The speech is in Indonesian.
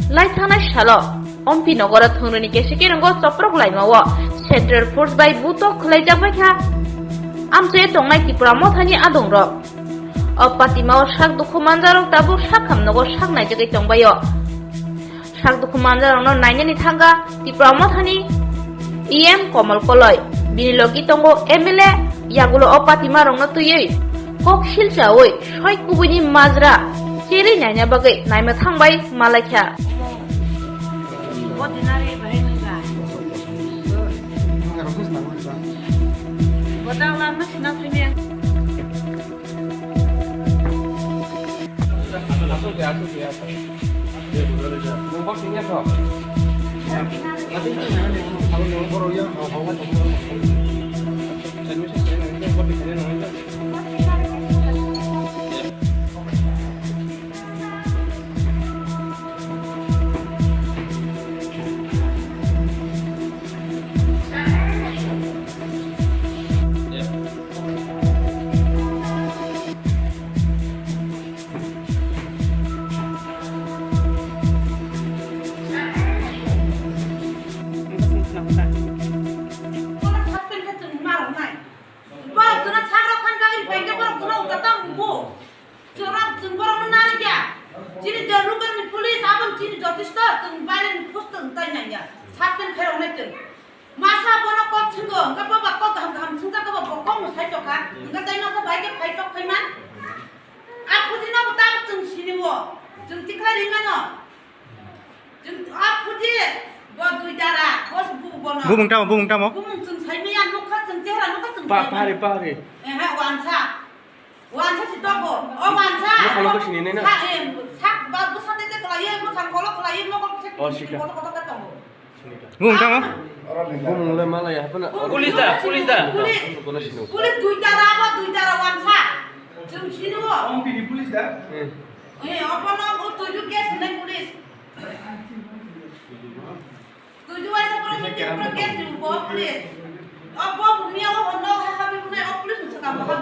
Laithana Shalo, Ompi Nogora Tununi Keshikirango, Soprok Laimawa, Central Force by Buto Klejabaka. Amse Tongai Pramotani Adongro. Opatimao Shak Dukumandarong Tabu Shakam Nogo Shak Najaki Tongbayo. Shak Dukumandarong no Nanyani Tanga, Pramotani, EM Komal Koloi, Biniloki Tongo Emile, Yagulo Opatimarong no to ye. Kok Shilsaway, Shoi Kubuni Mazra, Chiri Nanya Bagay, Naima Tangbay, Malaka. Ordinary Bahinga. Wadang lama sinatrimia. Masa bono kok cenggo, enggak apa-apa kok gam-gam cengga kok bokong saya cokan, enggak tahu nak baik baik tok kaiman. Aku dina betam ceng sini wo, ceng tikla di mana? Ceng aku di, buat dua darah, bos bu bono. Bu mung tamo. Bu mung ceng saya ni anu kan ceng tiara, anu kan ceng. Pare. Wansa si togo, oh wansa. Kalau ke sini nena. Sak bagus hati teh kelayan, mau sangkolok kelayan mau kok cek. Oh, sika. Kotak ketemu. Bu mung tamo. Bu mulai malah ya apa nak? Kulis duit darah wansa. Jum sini wo. Om pilih polis dah. Apa nama tujuh kes naik polis. Tujuh aja pro kes di bawah polis. Apa bumi Allah honor hahabi punya polis macam apa?